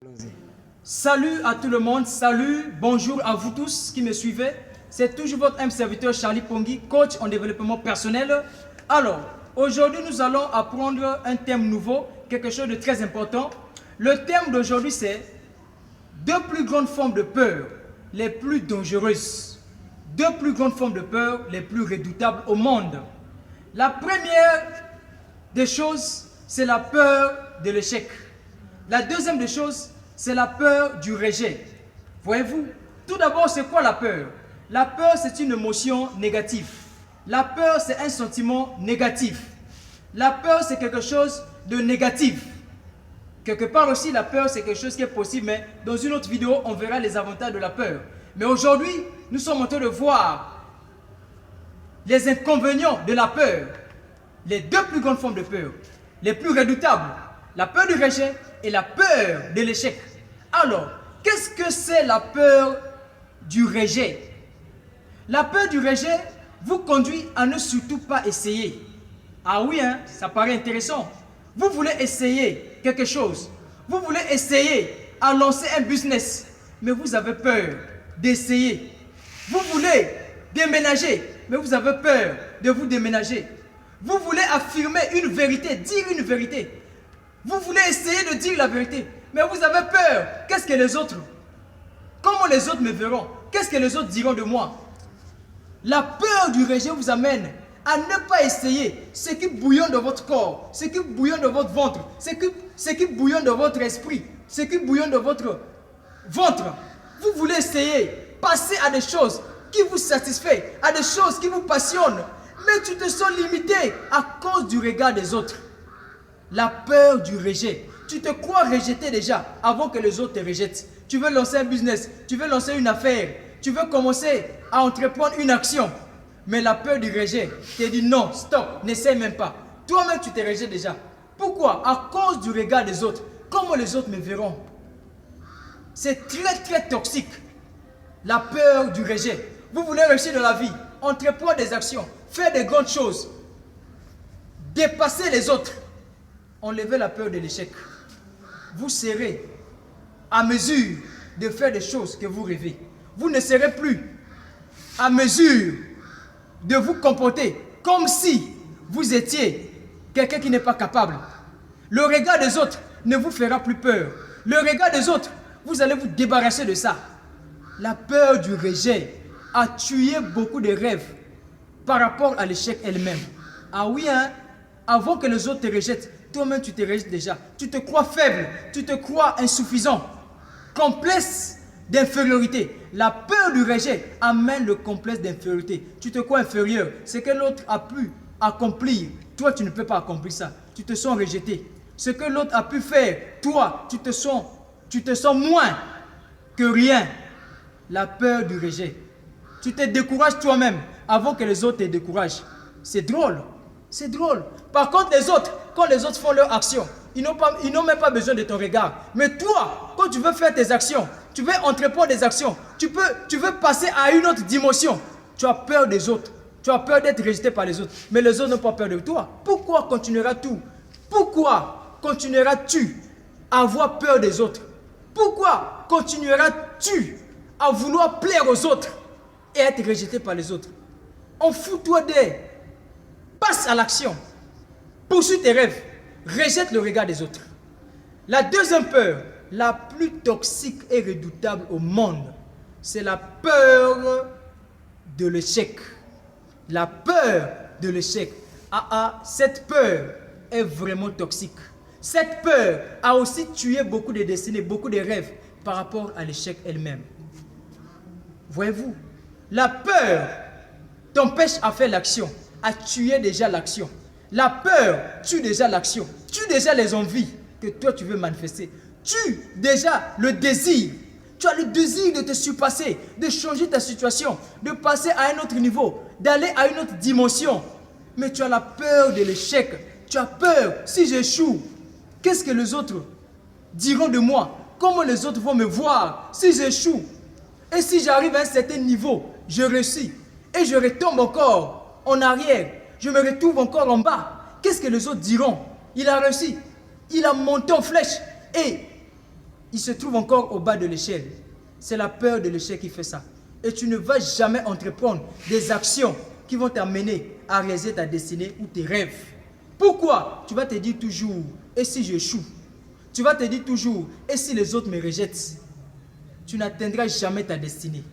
Allons-y. Salut à tout le monde, salut, bonjour à vous tous qui me suivez. C'est toujours votre humble serviteur Charlie Pongui, coach en développement personnel. Alors, aujourd'hui nous allons apprendre un thème nouveau, quelque chose de très important. Le thème d'aujourd'hui c'est deux plus grandes formes de peur, les plus dangereuses. Deux plus grandes formes de peur, les plus redoutables au monde. La première des choses, c'est la peur de l'échec. La deuxième des choses, c'est la peur du rejet. Voyez-vous, tout d'abord, c'est quoi la peur? La peur, c'est une émotion négative. La peur, c'est un sentiment négatif. La peur, c'est quelque chose de négatif. Quelque part aussi, la peur, c'est quelque chose qui est possible, mais dans une autre vidéo, on verra les avantages de la peur. Mais aujourd'hui, nous sommes en train de voir les inconvénients de la peur. Les deux plus grandes formes de peur, les plus redoutables, la peur du rejet et la peur de l'échec. Alors, qu'est-ce que c'est la peur du rejet? La peur du rejet vous conduit à ne surtout pas essayer. Ah oui, hein, ça paraît intéressant. Vous voulez essayer quelque chose. Vous voulez essayer à lancer un business, mais vous avez peur d'essayer. Vous voulez déménager, mais vous avez peur de vous déménager. Vous voulez affirmer une vérité, dire une vérité. Vous voulez essayer de dire la vérité, mais vous avez peur. Qu'est-ce que les autres? Comment les autres me verront? Qu'est-ce que les autres diront de moi? La peur du rejet vous amène à ne pas essayer ce qui bouillonne dans votre corps, ce qui bouillonne dans votre ventre, ce qui bouillonne dans votre esprit, ce qui bouillonne dans votre ventre. Vous voulez essayer, passer à des choses qui vous satisfont, à des choses qui vous passionnent, mais tu te sens limité à cause du regard des autres. La peur du rejet. Tu te crois rejeté déjà avant que les autres te rejettent. Tu veux lancer un business, tu veux lancer une affaire, tu veux commencer à entreprendre une action. Mais la peur du rejet te dit non, stop, n'essaie même pas. Toi-même, tu te rejettes déjà. Pourquoi? À cause du regard des autres. Comment les autres me verront? C'est très très toxique. La peur du rejet. Vous voulez réussir dans la vie, entreprendre des actions, faire des grandes choses, dépasser les autres. Enlevez la peur de l'échec. Vous serez à mesure de faire des choses que vous rêvez. Vous ne serez plus à mesure de vous comporter comme si vous étiez quelqu'un qui n'est pas capable. Le regard des autres ne vous fera plus peur. Le regard des autres, vous allez vous débarrasser de ça. La peur du rejet a tué beaucoup de rêves par rapport à l'échec elle-même. Ah oui, hein? Avant que les autres te rejettent, toi-même tu te rejettes déjà. Tu te crois faible, tu te crois insuffisant. Complexe d'infériorité. La peur du rejet amène le complexe d'infériorité. Tu te crois inférieur. Ce que l'autre a pu accomplir, toi tu ne peux pas accomplir ça. Tu te sens rejeté. Ce que l'autre a pu faire, toi tu te sens moins que rien. La peur du rejet. Tu te décourages toi-même avant que les autres te découragent. C'est drôle. C'est drôle. Par contre, les autres, quand les autres font leur action, ils n'ont même pas besoin de ton regard. Mais toi, quand tu veux faire tes actions, tu veux entreprendre des actions, tu veux passer à une autre dimension, tu as peur des autres. Tu as peur d'être rejeté par les autres. Mais les autres n'ont pas peur de toi. Pourquoi continueras-tu? Pourquoi continueras-tu à avoir peur des autres? Pourquoi continueras-tu à vouloir plaire aux autres et être rejeté par les autres? On fout-toi d'eux. Passe à l'action. Poursuis tes rêves. Rejette le regard des autres. La deuxième peur, la plus toxique et redoutable au monde, c'est la peur de l'échec. La peur de l'échec. Cette peur est vraiment toxique. Cette peur a aussi tué beaucoup de destinées, beaucoup de rêves par rapport à l'échec elle-même. Voyez-vous, la peur t'empêche à faire l'action, à tuer déjà l'action. La peur tue déjà l'action, tue déjà les envies que toi tu veux manifester, tue déjà le désir. Tu as le désir de te surpasser, de changer ta situation, de passer à un autre niveau, d'aller à une autre dimension. Mais tu as la peur de l'échec. Tu as peur, si j'échoue, qu'est-ce que les autres diront de moi? Comment les autres vont me voir si j'échoue? Et si j'arrive à un certain niveau, je réussis et je retombe encore en arrière, je me retrouve encore en bas. Qu'est-ce que les autres diront? Il a réussi, il a monté en flèche et il se trouve encore au bas de l'échelle. C'est la peur de l'échec qui fait ça. Et tu ne vas jamais entreprendre des actions qui vont t'amener à réaliser ta destinée ou tes rêves. Pourquoi? Tu vas te dire toujours, et si j'échoue? Tu vas te dire toujours, et si les autres me rejettent? Tu n'atteindras jamais ta destinée.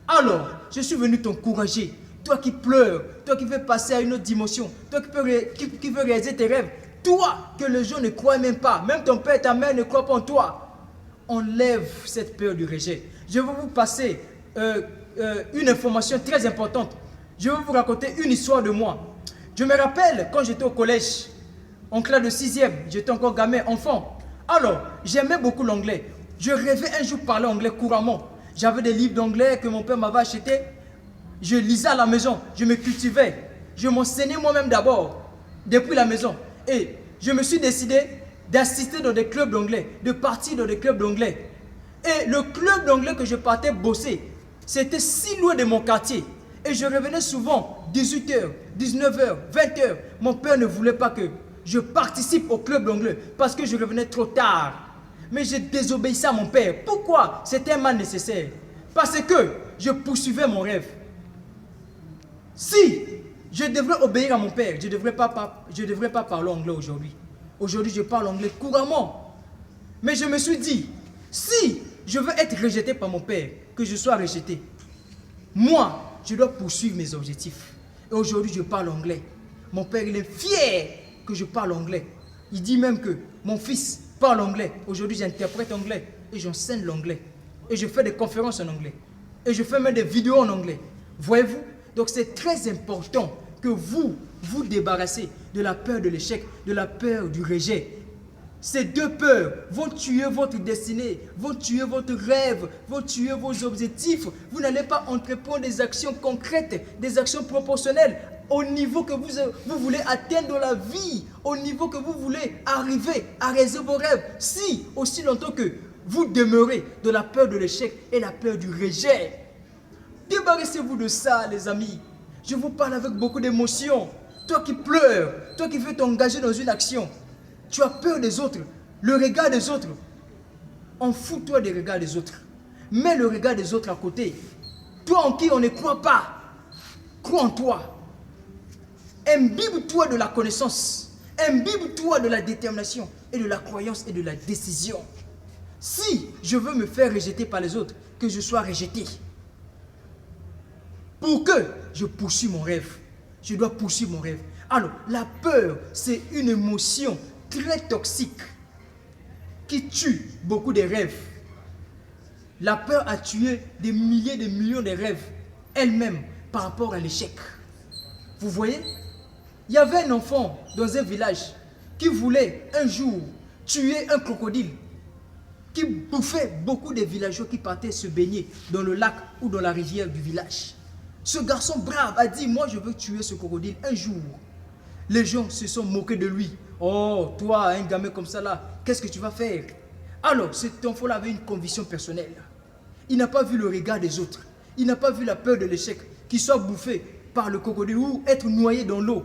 Alors, je suis venu t'encourager. Toi qui pleures, toi qui veux passer à une autre dimension, toi qui veux réaliser tes rêves, toi que les gens ne croient même pas, même ton père et ta mère ne croient pas en toi. Enlève cette peur du rejet. Je vais vous passer une information très importante. Je vais vous raconter une histoire de moi. Je me rappelle quand j'étais au collège, en classe de 6e, j'étais encore gamin, enfant. Alors, j'aimais beaucoup l'anglais. Je rêvais un jour parler anglais couramment. J'avais des livres d'anglais que mon père m'avait achetés. Je lisais à la maison, je me cultivais. Je m'enseignais moi-même d'abord, depuis la maison. Et je me suis décidé d'assister dans des clubs d'anglais, de partir dans des clubs d'anglais. Et le club d'anglais que je partais bosser, c'était si loin de mon quartier. Et je revenais souvent 18h, 19h, 20h. Mon père ne voulait pas que je participe au club d'anglais parce que je revenais trop tard. Mais je désobéissais à mon père. Pourquoi? C'était un mal nécessaire. Parce que je poursuivais mon rêve. Si je devrais obéir à mon père, je ne devrais pas parler anglais aujourd'hui. Aujourd'hui, je parle anglais couramment. Mais je me suis dit, si je veux être rejeté par mon père, que je sois rejeté, moi, je dois poursuivre mes objectifs. Et aujourd'hui, je parle anglais. Mon père, il est fier que je parle anglais. Il dit même que mon fils parle anglais. Aujourd'hui, j'interprète anglais et j'enseigne l'anglais. Et je fais des conférences en anglais. Et je fais même des vidéos en anglais. Voyez-vous? Donc, c'est très important que vous vous débarrassez de la peur de l'échec, de la peur du rejet. Ces deux peurs vont tuer votre destinée, vont tuer votre rêve, vont tuer vos objectifs. Vous n'allez pas entreprendre des actions concrètes, des actions proportionnelles au niveau que vous voulez atteindre dans la vie, au niveau que vous voulez arriver à réaliser vos rêves. Si, aussi longtemps que vous demeurez de la peur de l'échec et la peur du rejet. Débarrassez-vous de ça, les amis. Je vous parle avec beaucoup d'émotion. Toi qui pleures, toi qui veux t'engager dans une action, tu as peur des autres, le regard des autres. En fous-toi des regards des autres. Mets le regard des autres à côté. Toi en qui on ne croit pas, crois en toi. Imbibe-toi de la connaissance. Imbibe-toi de la détermination et de la croyance et de la décision. Si je veux me faire rejeter par les autres, que je sois rejeté. Pour que je poursuive mon rêve. Je dois poursuivre mon rêve. Alors, la peur, c'est une émotion très toxique qui tue beaucoup de rêves. La peur a tué des milliers de millions de rêves elle-même par rapport à l'échec. Vous voyez? Il y avait un enfant dans un village qui voulait un jour tuer un crocodile qui bouffait beaucoup de villageois qui partaient se baigner dans le lac ou dans la rivière du village. Ce garçon brave a dit, moi je veux tuer ce crocodile un jour. Les gens se sont moqués de lui. Oh, toi, un gamin comme ça là, qu'est-ce que tu vas faire? Alors, cet enfant-là avait une conviction personnelle. Il n'a pas vu le regard des autres. Il n'a pas vu la peur de l'échec, qu'il soit bouffé par le crocodile ou être noyé dans l'eau.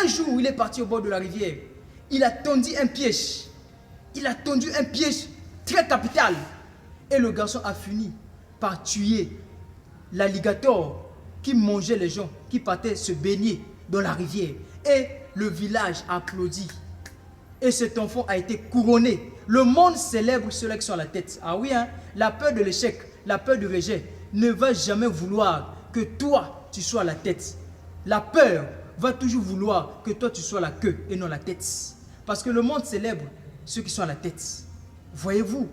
Un jour, il est parti au bord de la rivière. Il a tendu un piège. Il a tendu un piège très capital. Et le garçon a fini par tuer l'alligator qui mangeait les gens, qui partaient se baigner dans la rivière. Et le village applaudit. Et cet enfant a été couronné. Le monde célèbre ceux qui sont à la tête. Ah oui, hein? La peur de l'échec, la peur du rejet ne va jamais vouloir que toi, tu sois à la tête. La peur va toujours vouloir que toi, tu sois la queue et non la tête. Parce que le monde célèbre ceux qui sont à la tête. Voyez-vous?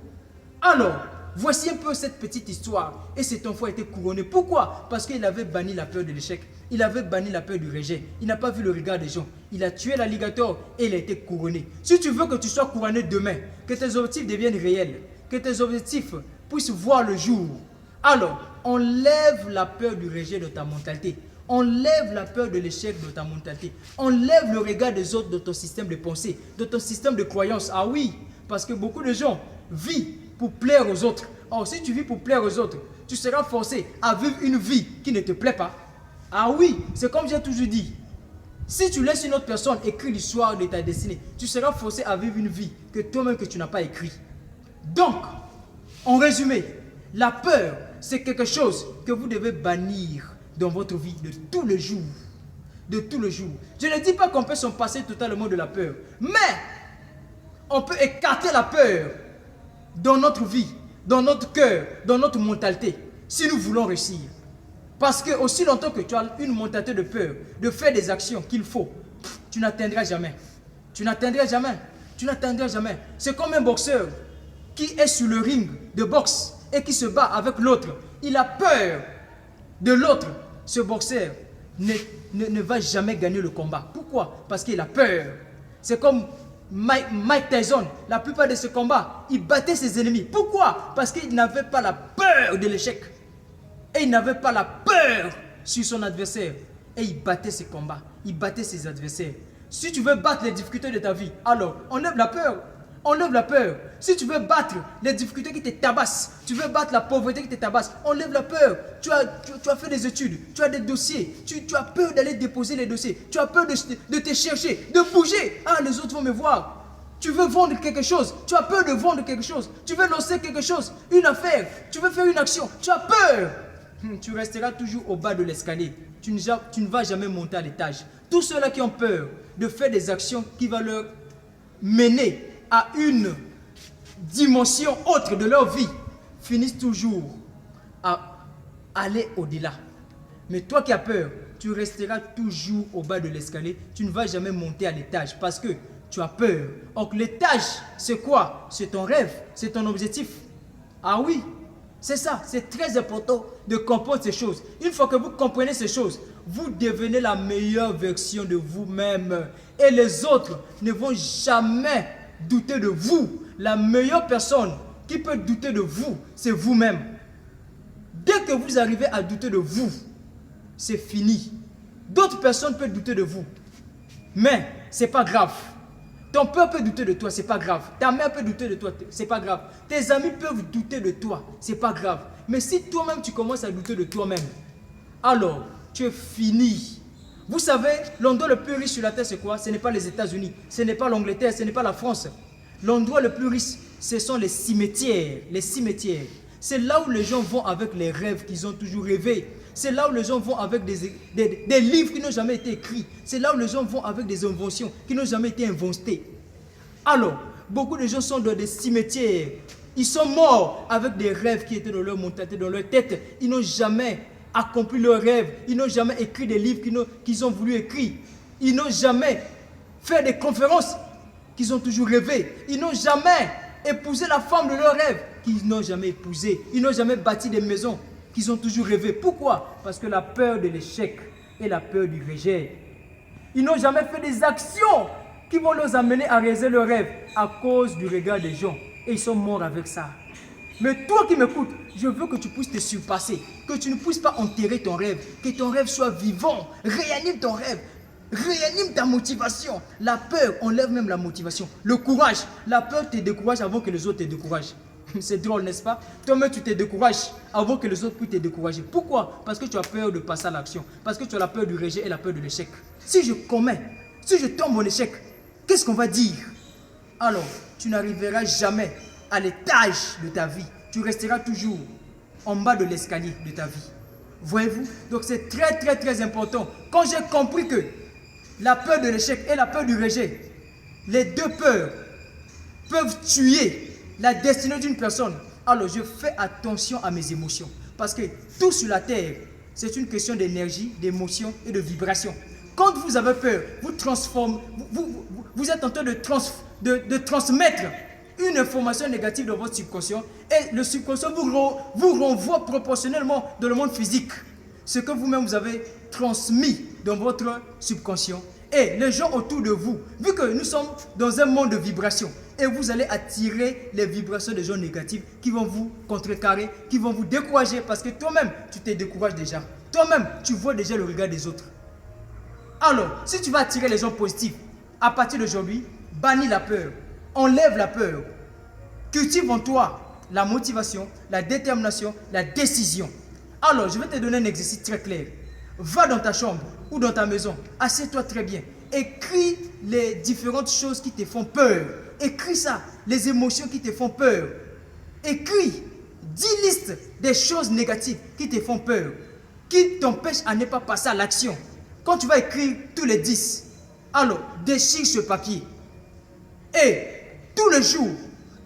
Alors, voici un peu cette petite histoire. Et cet enfant a été couronné. Pourquoi? Parce qu'il avait banni la peur de l'échec. Il avait banni la peur du rejet. Il n'a pas vu le regard des gens. Il a tué l'alligator et il a été couronné. Si tu veux que tu sois couronné demain, que tes objectifs deviennent réels, que tes objectifs puissent voir le jour, alors enlève la peur du rejet de ta mentalité. Enlève la peur de l'échec de ta mentalité. Enlève le regard des autres de ton système de pensée, de ton système de croyance. Ah oui, parce que beaucoup de gens vivent pour plaire aux autres. Or, si tu vis pour plaire aux autres, tu seras forcé à vivre une vie qui ne te plaît pas. Ah oui, c'est comme j'ai toujours dit. Si tu laisses une autre personne écrire l'histoire de ta destinée, tu seras forcé à vivre une vie que toi-même que tu n'as pas écrite. Donc, En résumé, la peur, c'est quelque chose que vous devez bannir dans votre vie de tous les jours. De tous les jours. Je ne dis pas qu'on peut s'en passer totalement de la peur, mais on peut écarter la peur dans notre vie, dans notre cœur, dans notre mentalité, si nous voulons réussir. Parce que aussi longtemps que tu as une mentalité de peur, de faire des actions qu'il faut, tu n'atteindras jamais. Tu n'atteindras jamais. Tu n'atteindras jamais. C'est comme un boxeur qui est sur le ring de boxe et qui se bat avec l'autre. Il a peur de l'autre. Ce boxeur ne va jamais gagner le combat. Pourquoi? Parce qu'il a peur. C'est comme Mike Tyson. La plupart de ses combats, il battait ses ennemis. Pourquoi? Parce qu'il n'avait pas la peur de l'échec. Et il n'avait pas la peur sur son adversaire. Et il battait ses combats. Il battait ses adversaires. Si tu veux battre les difficultés de ta vie, alors enlève la peur. Enlève la peur. Si tu veux battre les difficultés qui te tabassent, tu veux battre la pauvreté qui te tabasse, enlève la peur. Tu as fait des études, tu as des dossiers, tu as peur d'aller déposer les dossiers, tu as peur de te chercher, de bouger. Ah, les autres vont me voir. Tu veux vendre quelque chose, tu as peur de vendre quelque chose, tu veux lancer quelque chose, une affaire, tu veux faire une action, tu as peur. Tu resteras toujours au bas de l'escalier. Tu ne vas jamais monter à l'étage. Tous ceux-là qui ont peur de faire des actions qui vont leur mener à une dimension autre de leur vie, finissent toujours à aller au-delà. Mais toi qui as peur, tu resteras toujours au bas de l'escalier. Tu ne vas jamais monter à l'étage parce que tu as peur. Donc l'étage, c'est quoi? C'est ton rêve, c'est ton objectif. Ah oui, c'est ça, c'est très important de comprendre ces choses. Une fois que vous comprenez ces choses, vous devenez la meilleure version de vous-même. Et les autres ne vont jamais douter de vous. La meilleure personne qui peut douter de vous, c'est vous-même. Dès que vous arrivez à douter de vous, c'est fini. D'autres personnes peuvent douter de vous. Mais ce n'est pas grave. Ton père peut douter de toi, c'est pas grave. Ta mère peut douter de toi, c'est pas grave. Tes amis peuvent douter de toi, c'est pas grave. Mais si toi-même tu commences à douter de toi-même, alors tu es fini. Vous savez, l'endroit le plus riche sur la terre, c'est quoi? Ce n'est pas les États-Unis, ce n'est pas l'Angleterre, ce n'est pas la France. L'endroit le plus riche, ce sont les cimetières. Les cimetières. C'est là où les gens vont avec les rêves qu'ils ont toujours rêvés. C'est là où les gens vont avec des livres qui n'ont jamais été écrits. C'est là où les gens vont avec des inventions qui n'ont jamais été inventées. Alors, beaucoup de gens sont dans des cimetières. Ils sont morts avec des rêves qui étaient dans leur mentalité, dans leur tête. Ils n'ont jamais accompli leurs rêves. Ils n'ont jamais écrit des livres qu'ils ont voulu écrire. Ils n'ont jamais fait des conférences qu'ils ont toujours rêvé. Ils n'ont jamais épousé la femme de leurs rêves qu'ils n'ont jamais épousée. Ils n'ont jamais bâti des maisons qu'ils ont toujours rêvé. Pourquoi? Parce que la peur de l'échec et la peur du rejet. Ils n'ont jamais fait des actions qui vont les amener à réaliser leurs rêves à cause du regard des gens. Et ils sont morts avec ça. Mais toi qui m'écoutes, je veux que tu puisses te surpasser, que tu ne puisses pas enterrer ton rêve, que ton rêve soit vivant. Réanime ton rêve, réanime ta motivation. La peur enlève même la motivation. Le courage, la peur te décourage avant que les autres te découragent. C'est drôle, n'est-ce pas? Toi-même, tu te décourages avant que les autres puissent te décourager. Pourquoi? Parce que tu as peur de passer à l'action. Parce que tu as la peur du rejet et la peur de l'échec. Si je commets, si je tombe en échec, qu'est-ce qu'on va dire? Alors, tu n'arriveras jamais à l'étage de ta vie. Tu resteras toujours en bas de l'escalier de ta vie. Voyez-vous? Donc, c'est très, très, très important. Quand j'ai compris que la peur de l'échec et la peur du rejet, les deux peurs peuvent tuer la destinée d'une personne, alors je fais attention à mes émotions. Parce que tout sur la terre, c'est une question d'énergie, d'émotion et de vibration. Quand vous avez peur, vous êtes en train de transmettre une information négative dans votre subconscient et le subconscient vous renvoie proportionnellement dans le monde physique ce que vous-même vous avez transmis dans votre subconscient. Et les gens autour de vous, vu que nous sommes dans un monde de vibrations, et vous allez attirer les vibrations des gens négatifs qui vont vous contrecarrer, qui vont vous décourager parce que toi-même, tu te décourages déjà. Toi-même, tu vois déjà le regard des autres. Alors, si tu vas attirer les gens positifs, à partir d'aujourd'hui, bannis la peur, enlève la peur, cultive en toi la motivation, la détermination, la décision. Alors, je vais te donner un exercice très clair. Va dans ta chambre ou dans ta maison, assieds-toi très bien. Écris les différentes choses qui te font peur. Écris ça, les émotions qui te font peur. Écris 10 listes des choses négatives qui te font peur, qui t'empêchent à ne pas passer à l'action. Quand tu vas écrire tous les 10, alors déchire ce papier. Et tous les jours,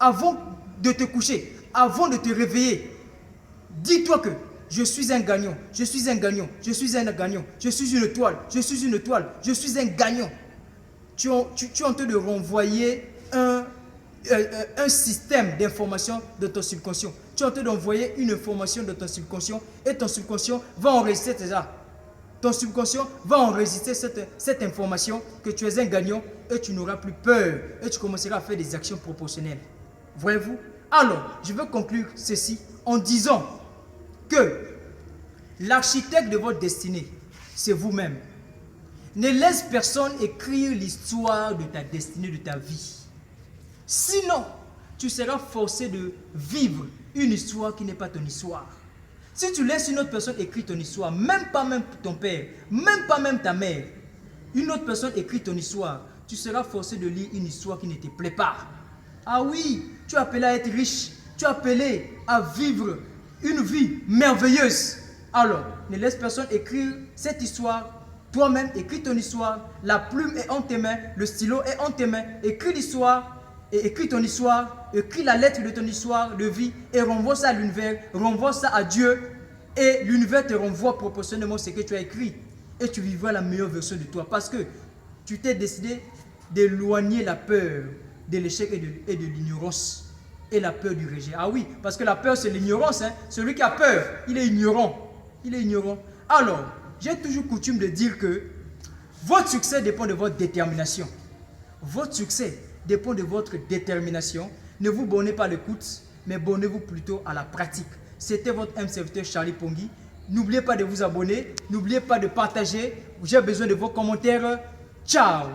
avant de te coucher, avant de te réveiller, dis-toi que je suis un gagnant, je suis un gagnant, je suis un gagnant, je suis une étoile, je suis une étoile, je suis un gagnant. Tu es en train de renvoyer un système d'information de ton subconscient. Tu es en train d'envoyer une information de ton subconscient et ton subconscient va enregistrer ça. Ton subconscient va enregistrer cette information que tu es un gagnant et tu n'auras plus peur et tu commenceras à faire des actions proportionnelles. Voyez-vous? Alors, je veux conclure ceci en disant que l'architecte de votre destinée, c'est vous-même. Ne laisse personne écrire l'histoire de ta destinée, de ta vie. Sinon, tu seras forcé de vivre une histoire qui n'est pas ton histoire. Si tu laisses une autre personne écrire ton histoire, même pas même ton père, même pas même ta mère, une autre personne écrit ton histoire, tu seras forcé de lire une histoire qui ne te plaît pas. Ah oui, tu es appelé à être riche, tu es appelé à vivre une vie merveilleuse. Alors, ne laisse personne écrire cette histoire. Toi-même, écris ton histoire. La plume est en tes mains, le stylo est en tes mains. Écris l'histoire et écris ton histoire. Écris la lettre de ton histoire de vie et renvoie ça à l'univers, renvoie ça à Dieu. Et l'univers te renvoie proportionnellement ce que tu as écrit. Et tu vivras la meilleure version de toi. Parce que tu t'es décidé d'éloigner la peur de l'échec et de l'ignorance. Et la peur du rejet. Ah oui, parce que la peur c'est l'ignorance. Hein. Celui qui a peur, il est ignorant. Il est ignorant. Alors, j'ai toujours coutume de dire que votre succès dépend de votre détermination. Votre succès dépend de votre détermination. Ne vous bornez pas à l'écoute, mais bornez-vous plutôt à la pratique. C'était votre âme serviteur Charlie Pongui. N'oubliez pas de vous abonner. N'oubliez pas de partager. J'ai besoin de vos commentaires. Ciao!